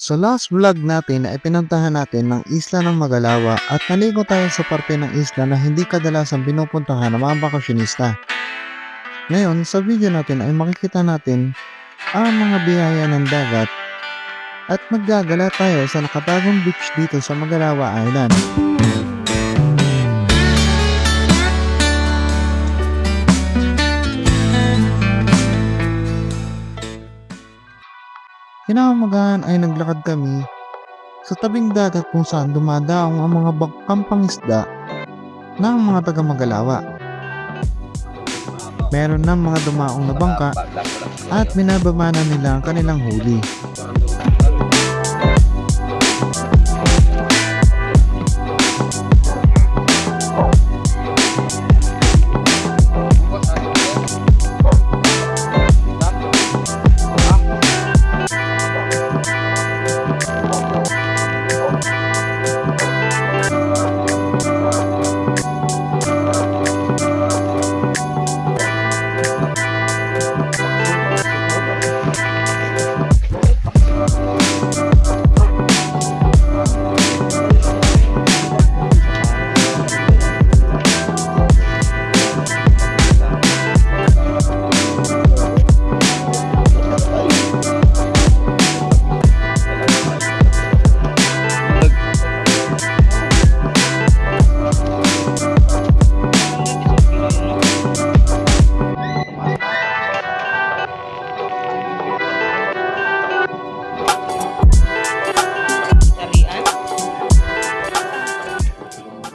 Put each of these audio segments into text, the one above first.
Sa last vlog natin ay pinuntahan natin ng isla ng Magalawa at naligo tayo sa parte ng isla na hindi kadalasang pinupuntahan ng mga bakasyonista. Ngayon, sa video natin ay makikita natin ang mga biyaya ng dagat at maggagala tayo sa nakatagong beach dito sa Magalawa Island. Kinaumagahan ay naglakad kami sa tabing dagat kung saan dumadaong ang mga kampang isda ng mga taga Magalawa. Meron ng mga dumaong na bangka at binababa na nila ang kanilang huli.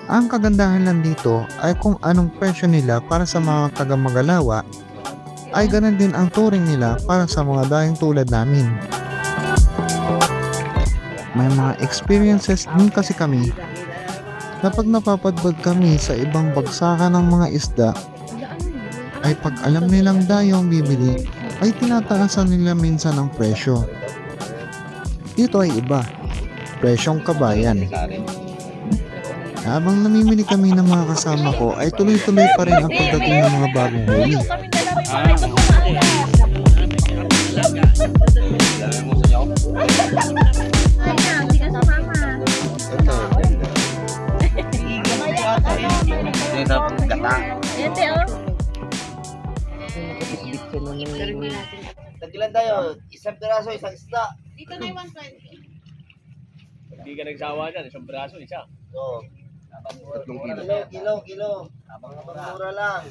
Ang kagandahan lang dito ay kung anong presyo nila para sa mga taga Magalawa ay ganun din ang turing nila para sa mga daing tulad namin. May mga experiences din kasi kami na pag napapadbad kami sa ibang bagsakan ng mga isda ay pag alam nilang dayo ang bibili ay tinataasan nila minsan ang presyo. Dito ay iba, presyong kabayan. Habang namimili kami ng mga kasama ko ay tuloy-tuloy pa rin ang pagdating ng mga bagong huli. Tagilan tayo, isang piraso, isang isda. Dito na yung 120. Hindi ka nagsawa dyan, isang braso, isa. So, kilo. Mga mura lang.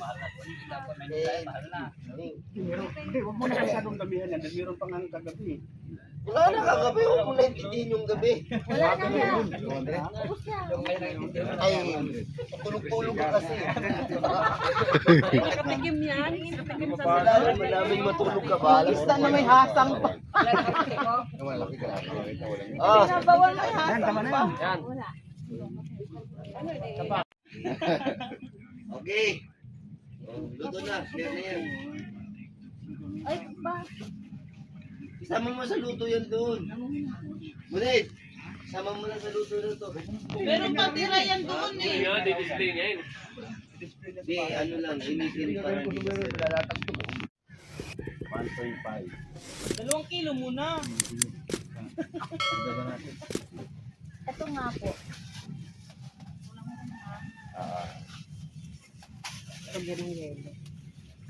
Huwag mo na masyadong gabihan yan, dahil meron pang ang kagabi. Wala na kagabi, huwag mo na intindihin yung gabi. Wala na yan. Ay, tulog-tulog ka kasi. Katikim yan. Katikim sa Malaming matulog ka ba? Isda na may hasang pa. Ah, Bawal may hasang pa. Yan. okay. Luto na, clear na yan. Ay, ba? Isama mo sa luto yan doon. Munit, isama mo na sa luto na to. Meron pa tira yan doon eh. Hindi nga, di-display niya yun. Di, ano lang, initin pa rin. 2 kilo muna. Ito nga po. Ito ganun yun.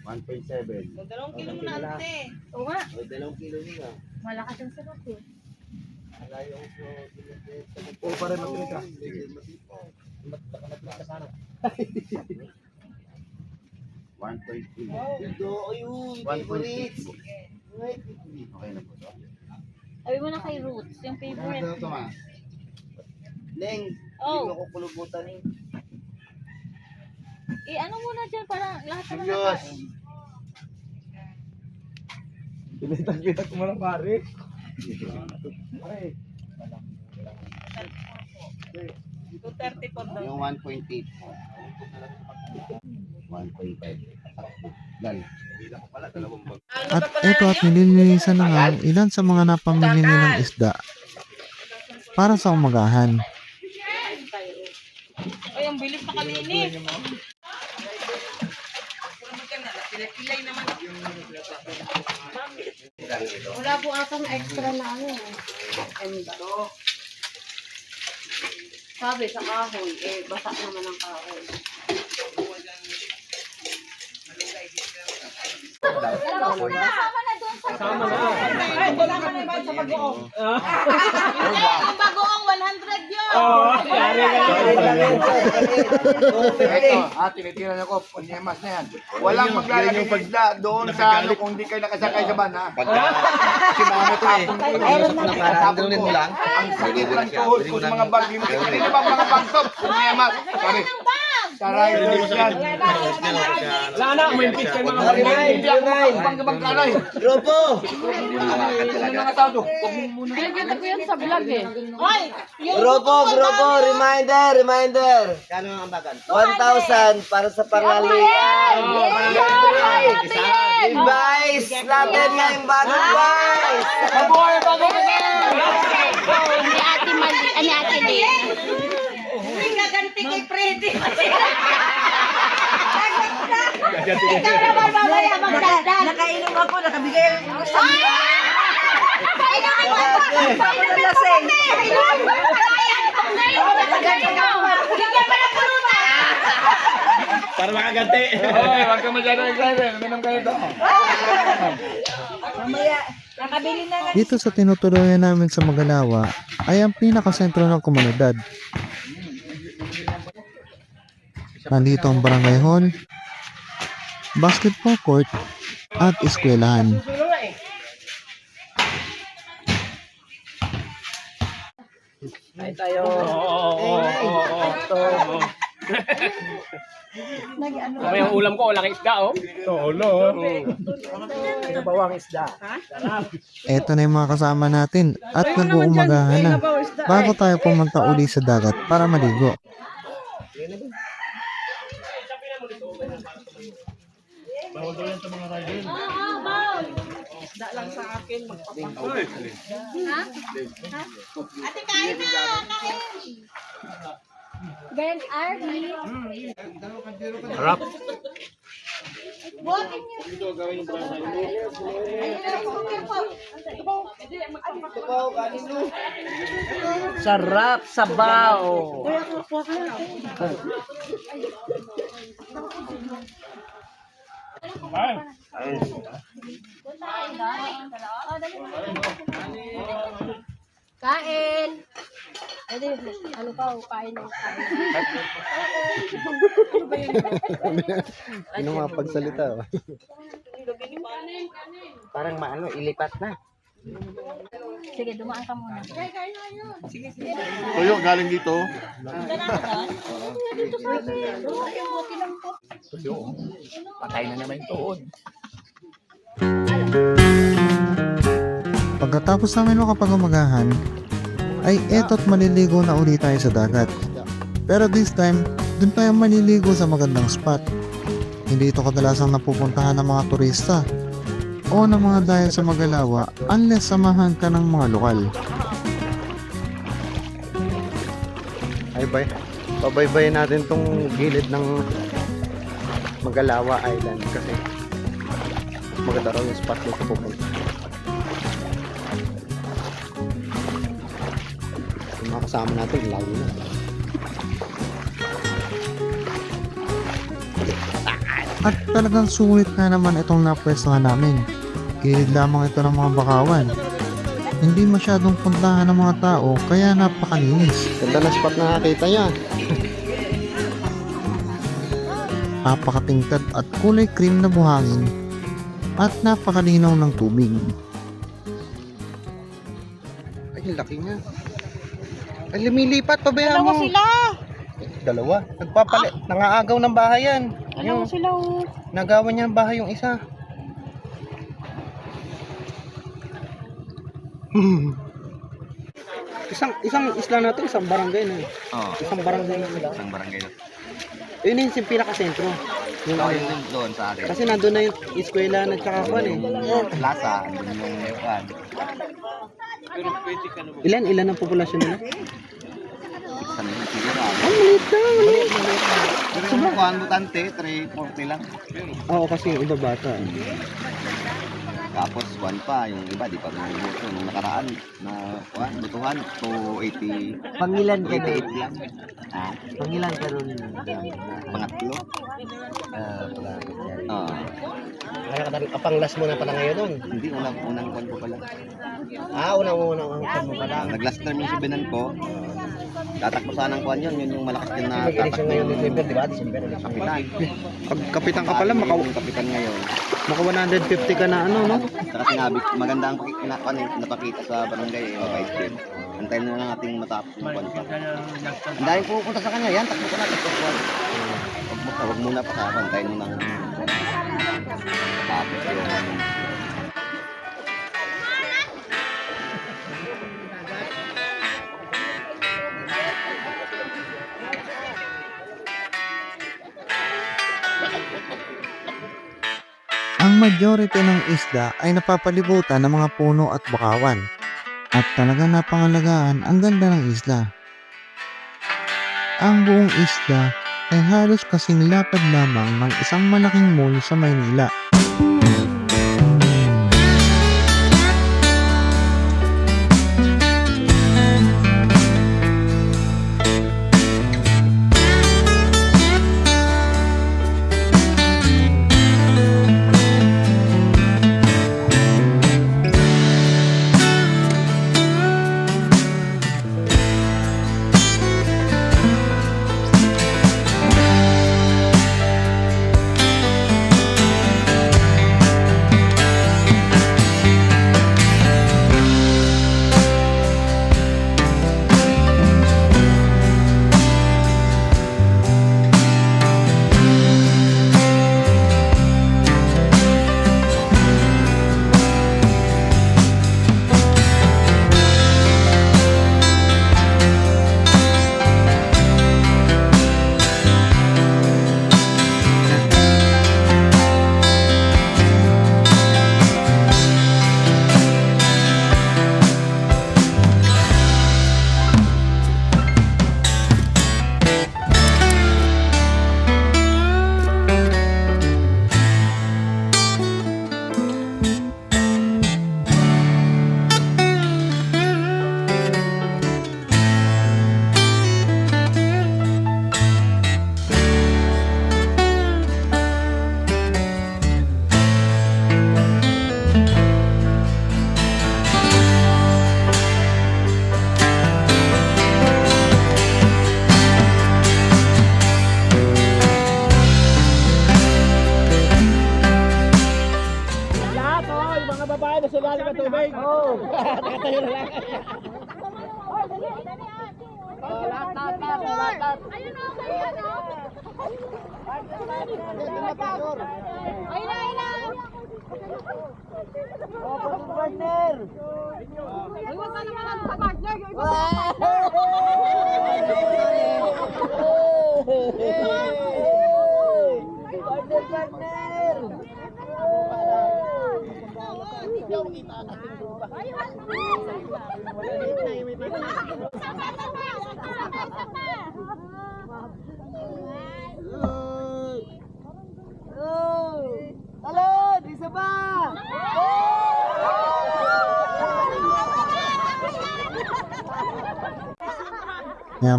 1.7. 2 kilo muna ate. Oo nga. O, 2 kilo nila. Malakas ang sarap eh. Malayo ko. O, pare matinig ka. Ito, ayun, favorites. Okay na po. Sabi mo na kay Roots, yung favorite. Neng, Oh. hindi mo kukulubutan eh. Ano muna dyan para lahat naman Diyos. Pinitag-pitak mo na pare. Ito 34 daw. Yung 1.8. 1.5. Dal. At ito at nililinisan na nga ang ilan sa mga napamili nilang isda para sa umagahan. Ay, ang bilis na kalinis. Pilay naman. Wala po atang extra na ano. Sabi sa kahoy, basa naman ang kahoy. Kasama na doon sa Ay, wala ka na iba sa bagoong. Yung bagoong 100 yun. Tinitiran ako, punyemas na yan. Walang maglalagay ng isda doon sa ano kung di kayo nakasakay sa van, ha? Sinama to eh. Tapon ko. lang. Ang sakit ng tuhod ko sa mga bag. Hindi na ba mga bangtop? Punyemas. Sabi, saray doon yan. Wala na, may pitch kayo mga Hindi ako makapang kanay. Grupo! Ano nga tao to? Pinagkita ko yan sa vlog eh. Ay! Grupo! Reminder! Kano ang bagan? 1,000 para sa pangalian. Advice! Natin nga yung bagong advice! Ni Ate Mali, ni Ate Lee. Hindi gaganti kay Freddy. Ikaw naman mamaya magdadal. Nakainom ako, nakabigay ako sa mga. Nakainom ako. Nakainom na lasing. Para makaganti. Hoy, wag ka masyadong excited. Minum kayo to. Dito sa tinutuloyan namin sa Magalawa ay ang pinakasentro ng komunidad. Nandito ang barangay hall, basketball court, at eskwelahan. May ang ulam ko, walang isda, oh. Tolo. Bawang isda. Eto na yung mga kasama natin at nag-uumagahan na bago tayo pumunta uli sa dagat para maligo. Isda lang sa akin, magpapakul. Ha? Ate, kain na! Kain! Ben Arby. Harap. Buhatin niyo. Dito gawin yung brasa. Sarap sabaw! Kain. Edi, ano pa, kain ng kain. Ano mga pagsalita? Parang maano, ilipat na. Sige, dumaan ka muna. Tuyo, galing dito. Patay na naman yung tuhod. Pagkatapos namin makapag-umagahan, ay eto't maliligo na uli tayo sa dagat. Pero this time, dun tayo maliligo sa magandang spot. Hindi ito kadalasang napupuntahan ng mga turista o ng mga dayo sa Magalawa unless samahan ka ng mga lokal. Ay bay, pabaybayin natin tong gilid ng Magalawa Island kasi maganda raw yung spot dito pupunta. Yung mga kasama natin, lalo na. At talagang sulit na naman itong napwestuhan namin. Gilid lamang ito ng mga bakawan. Hindi masyadong puntahan ng mga tao kaya napakalinis. Ganda na spot na nakita niya. Napakatingkad at kulay cream na buhangin at napakalinaw ng tubig. Ay, laki nga. Ay, lumilipat pa ba yan mo? Dalawa. Nagpapalit. Nangaagaw ng bahay yan. Dalawa sila. Nagawan niya ng bahay yung isa. isang isla na to, isang barangay na. Oo. Isang barangay na. Isang barangay na. Yun yung pinaka-sentro. Yung So, yun doon sa akin. kasi nandun na yung eskwela na tsaka kwan eh. Plaza, andun yung Leocan. Ilan ang populasyon nila? Sa nila siguro. Ang maliit lang, maliit. Pero yung kuhan butante, 340 lang. Oo, kasi yung iba bata. Tapos one pa, yung iba di pa bumubuto. Nung nakaraan na butuhan, 280. Pangilan ka 288 doon? lang. Ah, Pangilan ka doon? pangatlo. Kaya kapang last mo na pala ngayon nun? Hindi, unang kwan ko pala. Unang mo pala. Nag-last term yung sibinan ko. Tatakbo sanang kwan yun yung malakas din na Mag-election ngayon December, di ba? December election. kapitan. Pag kapitan ka pala, Yung kapitan ngayon. maka 150 ka na ano, no? Saka sinabi, maganda ang napakita sa barangay, mabait din. Antayin na lang nating matapos yung kwan pa. Ang dahil pupunta sa kanya, yan, takbo ka na, takbo kwan. Wag muna pa sa antayin mo nang tapos yung Ang majority ng isda ay napapalibutan ng mga puno at bakawan. At talaga napangalagaan ang ganda ng isla. Ang buong isla ay halos kasing lapad lamang ng isang malaking mall sa Maynila.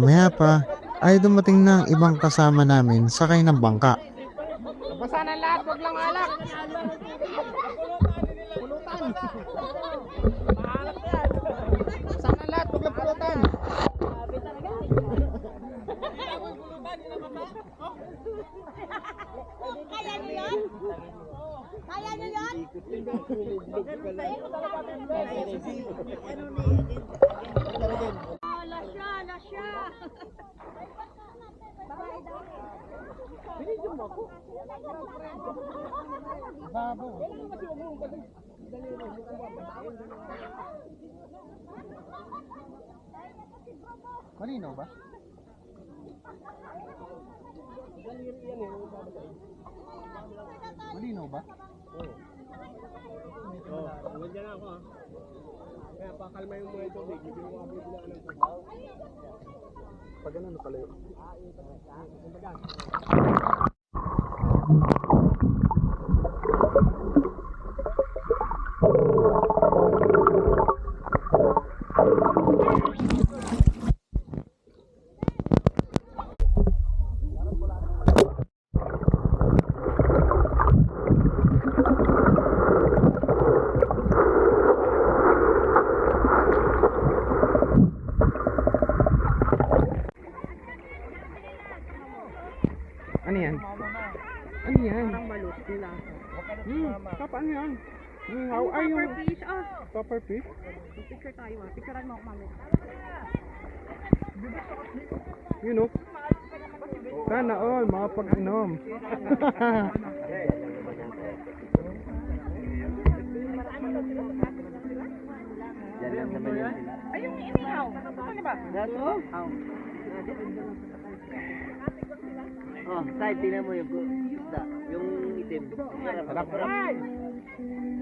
Maya pa ay dumating na ang ibang kasama namin sakay ng bangka. Basta na lahat, wag lang alak. Sana lahat, wag lang pulutan. Kaya nyo yun? Kaya nyo yun? Lasya. Malinaw ba? Malinaw ba? Nandiyan ako ha. Kaya pakalma yung mga tubig. Bibili mo ako ng tubig. Pag ganun pala yun. Ano yan? Ano yan? Kapaan yan? How are you? Puffer fish, Puffer fish? Picture tayo Picturean mo ako mamaya. You know? Sana all, makapag-inom. Ay, yung inihaw. Ano ba? Oh, side, tingnan mo yung isda. Yung itim. Sarap.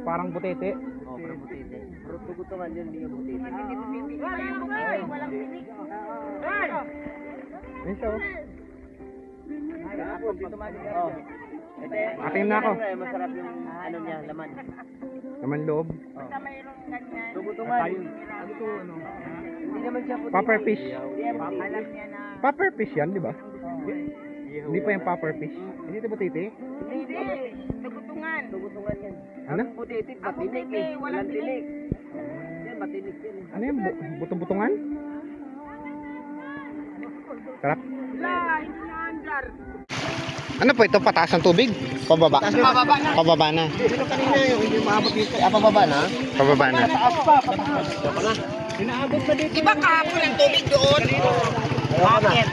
Parang butete. Oh, parang butete. Pero tugutungan yun, hindi yung butete. Walang pinik. Ayun siya oh. Oh. Ito, Atin na ako. masarap yung ano niya, laman. Naman loob. Mayroong ganyan. Tugutungan. Hindi naman siya butete. Puffer fish. Alam niya na. Puffer fish yan, di ba? Hindi pa yung puffer fish. Hindi ito butete? Hindi. Tugutungan. Tugutungan yan. Ano? Ang butete, matinik butete, eh. walang Walang tinik. Yan, matinik yan. Ano yung buto-butungan? Sarap. Ano po ito? Pataas ng tubig? Pababa? Pababa na. Pero kanina yung hindi maabot dito. Pababa na. Pababa na. Iba kahapon ang tubig doon. Bakit yun?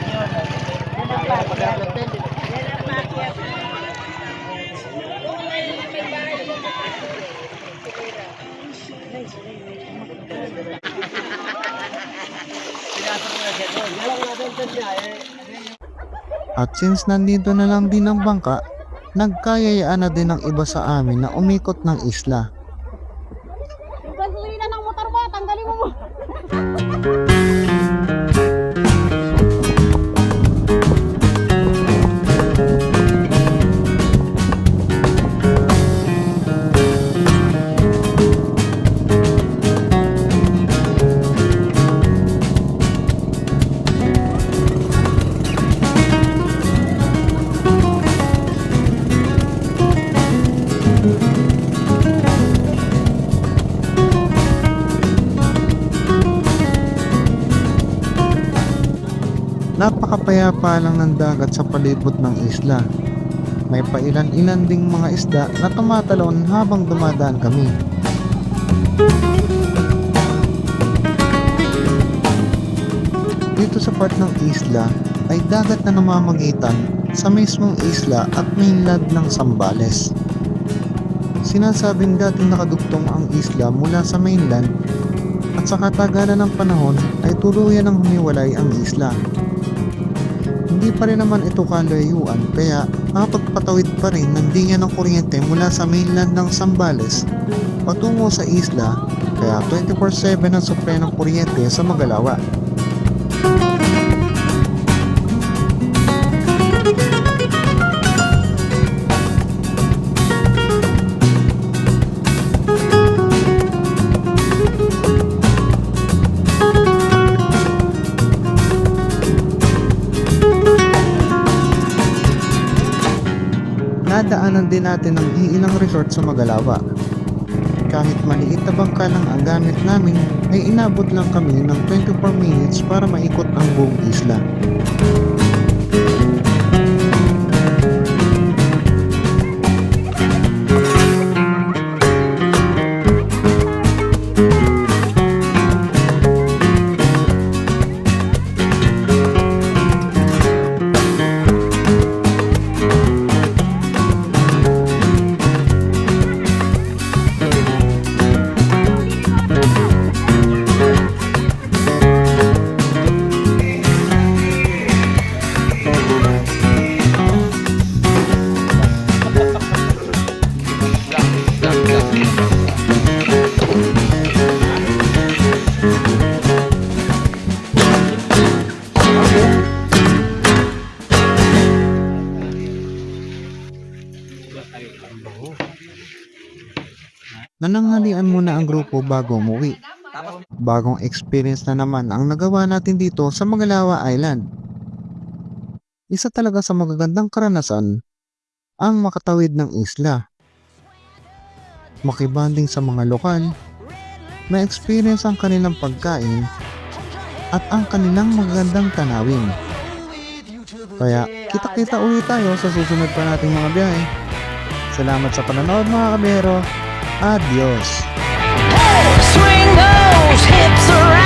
At since nandito na lang din ang bangka, nagkayayaan na din ng iba sa amin na umikot ng isla. Yung gasolina ng motor mo, tanggalin mo mo. Napakapayapa lang ng dagat sa palibot ng isla. May pailan-ilan ding mga isda na tumatalon habang dumadaan kami. Dito sa part ng isla ay dagat na namamagitan sa mismong isla at mainland ng Zambales. Sinasabing dating nakadugtong ang isla mula sa mainland at sa katagalan ng panahon ay tuluyan ng humiwalay ang isla. Hindi pa rin naman ito kalayuan kaya nakapagpatawid pa rin ng linya ng kuryente mula sa mainland ng Zambales patungo sa isla kaya 24/7 ang supply ng kuryente sa Magalawa. Nadaanan din natin ng iilang resort sa Magalawa. Kahit maliit na bangka lang ang gamit namin, ay inabot lang kami ng 24 minutes para maikot ang buong isla. Nananghalian muna ang grupo bago umuwi. Bagong experience na naman ang nagawa natin dito sa Magalawa Island. Isa talaga sa magagandang karanasan ang makatawid ng isla. Makibanding sa mga lokal, ma-experience ang kanilang pagkain at ang kanilang magagandang tanawin. Kaya kita-kita ulit tayo sa susunod pa nating mga biyahe. Salamat sa panonood mga kabero. Adios! Swing those hips around.